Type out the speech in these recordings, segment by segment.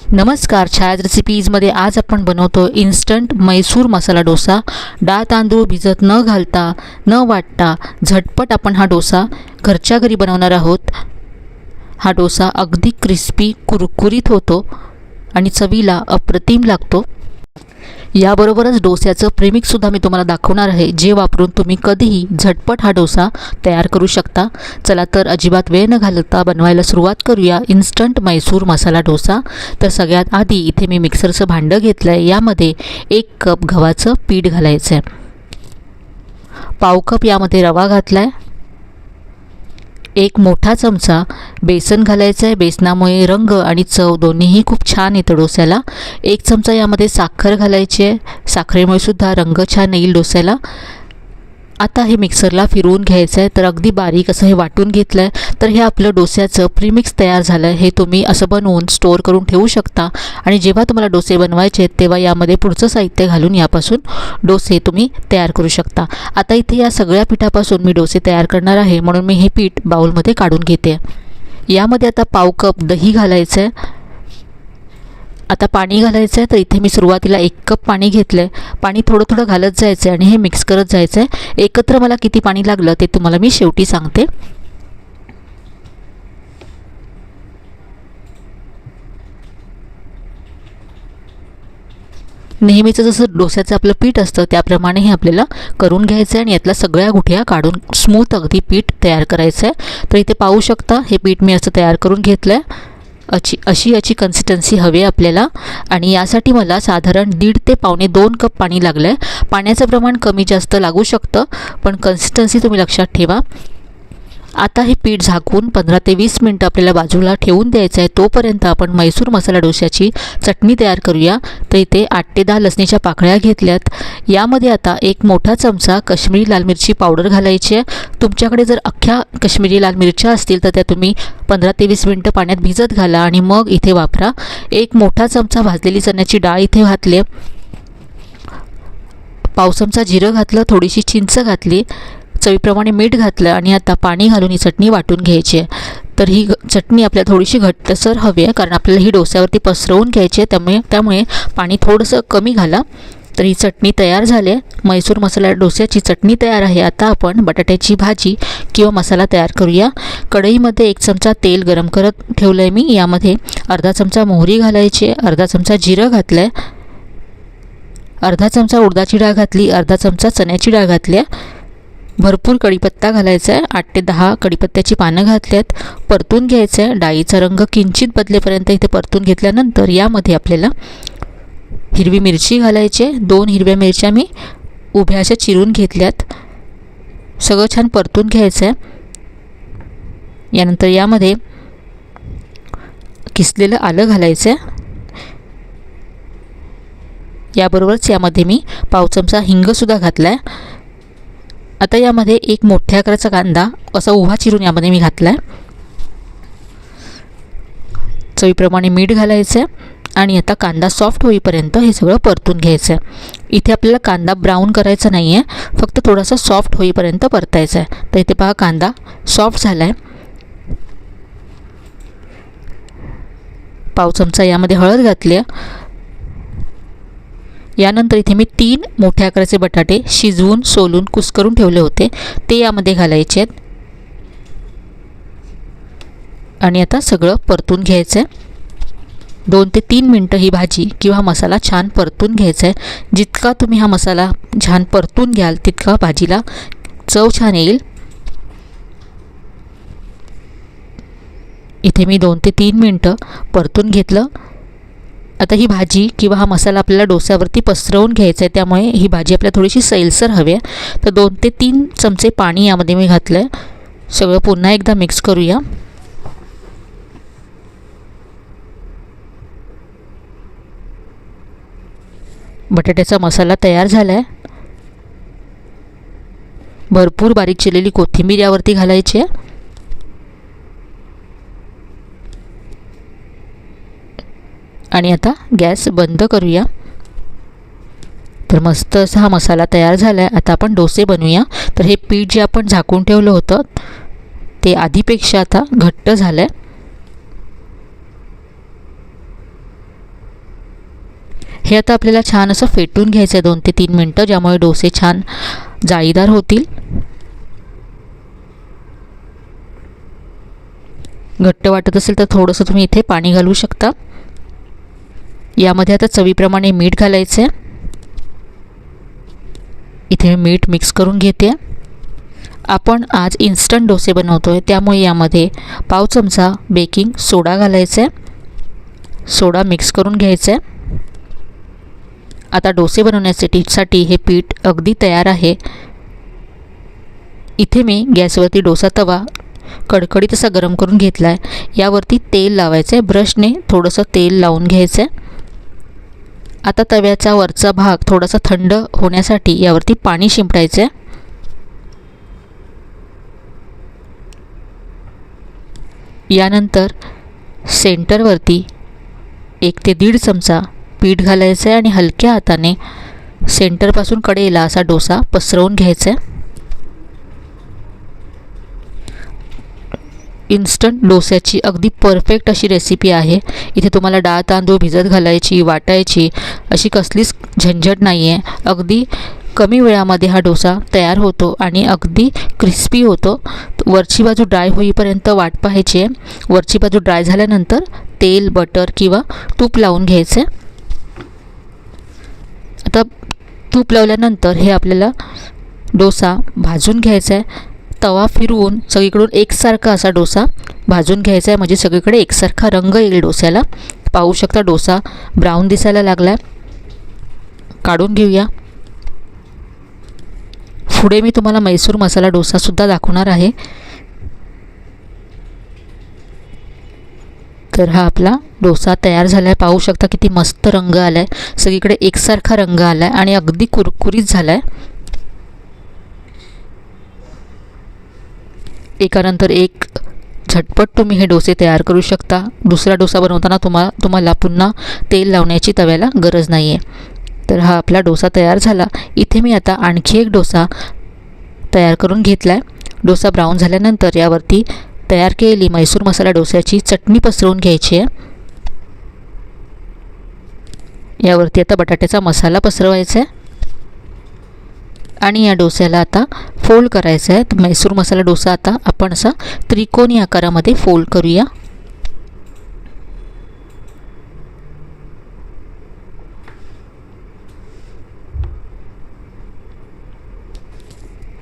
नमस्कार, छायाज रेसिपीजमध्ये आज आपण बनवतो इन्स्टंट मैसूर मसाला डोसा। डाळ तांदूळ भिजत न घालता न वाटता झटपट आपण हा डोसा घरच्या घरी बनवणार आहोत। हा डोसा अगदी क्रिस्पी कुरकुरीत होतो आणि चवीला अप्रतिम लागतो। याबरोबरच डोस्याचं प्रीमिक्स सुद्धा मी तुम्हाला दाखवणार आहे, जे वापरून तुम्ही कधीही झटपट हा डोसा तयार करू शकता। चला तर अजिबात वेळ न घालवता बनवायला सुरुवात करूया इन्स्टंट मैसूर मसाला डोसा। तर सगळ्यात आधी इथे मी मिक्सरचं भांडं घेतलं आहे, यामध्ये 1 कप गव्हाचं पीठ घालायचं आहे, पाव कप यामध्ये रवा घातला आहे, 1 मोठा चमचा बेसन घालायचं आहे। बेसनामुळे रंग आणि चव दोन्हीही खूप छान येतं डोस्याला। 1 चमचा यामध्ये साखर घालायची आहे, साखरेमुळे सुद्धा रंग छान येईल डोस्याला। आता हे मिक्सरला फिरवून घ्यायचं आहे, तर अगदी बारीक असं हे वाटून घेतलं आहे। तर हे आपलं डोस्याचं प्रीमिक्स तयार झालं आहे। हे तुम्ही असं बनवून स्टोअर करून ठेवू शकता आणि जेव्हा तुम्हाला डोसे बनवायचे आहेत तेव्हा यामध्ये पुढचं साहित्य घालून यापासून डोसे तुम्ही तयार करू शकता। आता इथे या सगळ्या पिठापासून मी डोसे तयार करणार आहे, म्हणून मी हे पीठ बाउलमध्ये काढून घेते। यामध्ये आता पाव कप दही घालायचं आहे। आता पाणी घालायचं आहे, तर इथे मी सुरुवातीला 1 कप पाणी घेतलं आहे। पाणी थोडं थोडं घालत जायचं आहे आणि हे मिक्स करत जायचं आहे। एकत्र मला किती पाणी लागलं ते तुम्हाला मी शेवटी सांगते। नेहमीचं जसं डोस्याचं आपलं पीठ असतं त्याप्रमाणे हे आपल्याला करून घ्यायचं आहे आणि यातल्या सगळ्या गुठळ्या काढून स्मूथ अगदी पीठ तयार करायचं आहे। तर इथे पाहू शकता हे पीठ मी असं तयार करून घेतलं आहे। अशी याची कन्सिस्टन्सी हवी आपल्याला आणि यासाठी मला साधारण 1.5 ते पावणे 2 कप पाणी लागलं आहे। पाण्याचं प्रमाण कमी जास्त लागू शकतं, पण कन्सिस्टन्सी तुम्ही लक्षात ठेवा। आता हे पीठ झाकून 15 ते 20 मिनिटं आपल्याला बाजूला ठेवून द्यायचं आहे। तोपर्यंत आपण मैसूर मसाला डोस्याची चटणी तयार करूया। तर इथे 8 ते 10 लसणीच्या पाकळ्या घेतल्यात। यामध्ये आता 1 मोठा चमचा काश्मीरी लाल मिरची पावडर घालायची आहे। तुमच्याकडे जर अख्ख्या काश्मीरी लाल मिरच्या असतील तर त्या तुम्ही 15 ते 20 मिनिटं पाण्यात भिजत घाला आणि मग इथे वापरा। 1 मोठा चमचा भाजलेली चण्याची डाळ इथे घातली, पाव चमचा जिरं घातलं, थोडीशी चिंच घातली, चवीप्रमाणे मीठ घातलं आणि आता पाणी घालून ही चटणी वाटून घ्यायची आहे। तर ही चटणी आपल्याला थोडीशी घट्टसर हवी आहे, कारण आपल्याला ही डोस्यावरती पसरवून घ्यायची आहे, त्यामुळे पाणी थोडंसं कमी घाला। तर ही चटणी तयार झाली आहे, मैसूर मसाला डोस्याची चटणी तयार आहे। आता आपण बटाट्याची भाजी किंवा मसाला तयार करूया। कढईमध्ये 1 चमचा तेल गरम करत ठेवलं आहे मी। यामध्ये अर्धा चमचा मोहरी घालायची आहे, अर्धा चमचा जिरं घातलं आहे, अर्धा चमचा उडदाची डाळ घातली, अर्धा चमचा चण्याची डाळ घातली आहे, भरपूर कढीपत्ता घालायचा आहे, 8 ते 10 कढीपत्त्याची पानं घातल्यात, परतून घ्यायचं आहे। डाळीचा रंग किंचित बदलेपर्यंत इथे परतून घेतल्यानंतर यामध्ये आपल्याला हिरवी मिरची घालायची आहे। 2 हिरव्या मिरच्या मी उभ्या अशा चिरून घेतल्यात, सगळं छान परतून घ्यायचं आहे। यानंतर यामध्ये किसलेलं आलं घालायचं आहे। याबरोबरच यामध्ये मी पाव चमचा हिंगसुद्धा घातला आहे। आता यामध्ये 1 मोठ्या आकाराचा कांदा असा उभा चिरून यामध्ये मी घातला आहे, चवीप्रमाणे मीठ घालायचं आहे आणि आता कांदा सॉफ्ट होईपर्यंत हे सगळं परतून घ्यायचं आहे। इथे आपल्याला कांदा ब्राऊन करायचा नाही आहे, फक्त थोडासा सॉफ्ट होईपर्यंत परतायचा आहे। तर इथे पहा कांदा सॉफ्ट झाला आहे। पाव चमचा यामध्ये हळद घातली आहे। यानंतर इथे मी 3 मोठ्या आकाराचे बटाटे शिजवून सोलून कुस्करून ठेवले होते, ते यामध्ये घालायचे आहेत आणि आता सगळं परतून घ्यायचं आहे। 2 ते 3 मिनिटं ही भाजी किंवा मसाला छान परतून घ्यायचा आहे। जितका तुम्ही हा मसाला छान परतून घ्याल तितका भाजीला चव छान येईल। इथे मी 2 ते 3 मिनिटं परतून घेतलं। आता ही भाजी किंवा हा मसाला आपल्याला डोस्यावरती पसरवून घ्यायचा आहे, त्यामुळे ही भाजी आपल्याला थोडीशी सैलसर हवी आहे। तर 2 ते 3 चमचे पाणी यामध्ये मी घातलं आहे। सगळं पुन्हा एकदा मिक्स करूया। बटाट्याचा मसाला तयार झाला आहे। भरपूर बारीक चिरलेली कोथिंबीर यावरती घालायची आहे आणि आता गॅस बंद करूया। तर मस्त असा हा मसाला तयार झाला आहे। आता आपण डोसे बनवूया। तर हे पीठ जे आपण झाकून ठेवलं होतं ते आधीपेक्षा आता घट्ट झालं आहे। हे आता आपल्याला छान असं फेटून घ्यायचं आहे 2 ते 3 मिनटं, ज्यामुळे डोसे छान जाळीदार होतील. घट्ट वाटत असेल तर थोडंसं तुम्ही इथे पाणी घालू शकता. यामध्ये आता चवीप्रमाणे मीठ घालायचं आहे. इथे मीठ मिक्स करून घेते. आपण आज इन्स्टंट डोसे बनवतो आहे, त्यामुळे यामध्ये पाव चमचा बेकिंग सोडा घालायचा आहे. सोडा मिक्स करून घ्यायचं आहे. आता डोसे बनवण्यासाठी हे पीठ अगदी तयार आहे. इथे मी गॅसवरती डोसा तवा कडकडीत असा गरम करून घेतला आहे. यावरती तेल लावायचं आहे. ब्रशने थोडंसं तेल लावून घ्यायचं आहे. आता तव्याचा वरचा भाग थोडासा थंड होण्यासाठी यावरती पाणी शिंपडायचं आहे. यानंतर सेंटरवरती 1 ते 1.5 चमचा पीठ घालायचं आहे आणि हलक्या हाताने सेंटरपासून कडेला असा डोसा पसरवून घ्यायचा आहे. इन्स्टंट डोस्याची अगदी परफेक्ट अशी रेसिपी आहे. इथे तुम्हाला डाळ तांदूळ भिजत घालायची, वाटायची अशी कसलीच झंझट नाही आहे. अगदी कमी वेळामध्ये हा डोसा तयार होतो आणि अगदी क्रिस्पी होतो. वरची बाजू ड्राय होईपर्यंत वाट पाहायची आहे. वरची बाजू ड्राय झाल्यानंतर तेल, बटर किंवा तूप लावून घ्यायचे. आता तूप लावल्यानंतर हे आपल्याला डोसा भाजून घ्यायचा आहे. तवा फिरवून सगळीकडून एकसारखा असा डोसा भाजून घ्यायचा आहे, म्हणजे सगळीकडे एकसारखा रंग येईल डोस्याला. पाहू शकता डोसा ब्राऊन दिसायला लागला आहे. काढून घेऊया. पुढे मी तुम्हाला मैसूर मसाला डोसासुद्धा दाखवणार आहे. तर हा आपला डोसा तयार झाला आहे. पाहू शकता किती मस्त रंग आला आहे. सगळीकडे एकसारखा रंग आला आहे आणि अगदी कुरकुरीत झाला आहे. एकानंतर एक झटपट तुम्ही हे डोसे तयार करू शकता. दुसरा डोसा बनवताना तुम्हाला पुन्हा तेल लावण्याची तव्याला गरज नाही आहे. तर हा आपला डोसा तयार झाला. इथे मी आता आणखी एक डोसा तयार करून घेतला आहे. डोसा ब्राऊन झाल्यानंतर यावरती तयार केलेली मैसूर मसाला डोस्याची चटणी पसरवून घ्यायची आहे. यावरती आता बटाट्याचा मसाला पसरवायचा आहे आणि या डोस्याला आता फोल्ड करायचं आहे. तर मैसूर मसाला डोसा आता आपण असा त्रिकोणी आकारामध्ये फोल्ड करूया.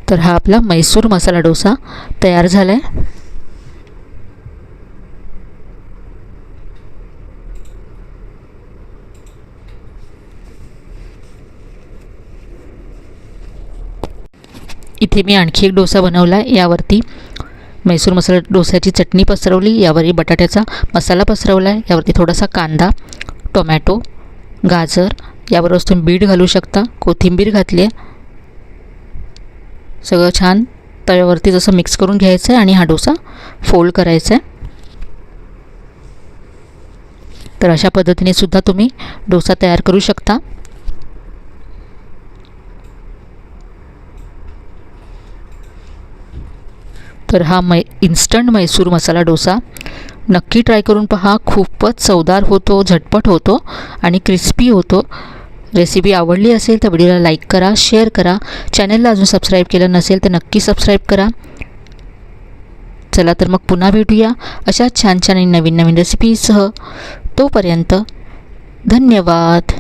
तर हा आपला मैसूर मसाला डोसा तयार झाला आहे. इथे मी आणखी एक डोसा बनवला आहे. यावरती मैसूर मसाला डोस्याची चटणी पसरवली, यावरती बटाट्याचा मसाला पसरवला आहे, यावरती थोडासा कांदा, टोमॅटो, गाजर, याबरोबर तुम्ही बीट घालू शकता, कोथिंबीर घातली आहे. सगळं छान तव्यावरती जसं मिक्स करून घ्यायचं आहे आणि हा डोसा फोल्ड करायचा आहे. तर अशा पद्धतीने सुद्धा तुम्ही डोसा तयार करू शकता. तर हा इन्स्टंट मैसूर मसाला डोसा नक्की ट्राय करून पहा. खूपच चवदार होतो, झटपट होतो आणि क्रिस्पी होतो. रेसिपी आवडली असेल तर व्हिडिओला लाईक करा, शेअर करा. चॅनलला अजून सबस्क्राईब केलं नसेल तर नक्की सबस्क्राईब करा. चला तर मग पुन्हा भेटूया अशा छान छान नवीन नवीन रेसिपीसह. तोपर्यंत धन्यवाद.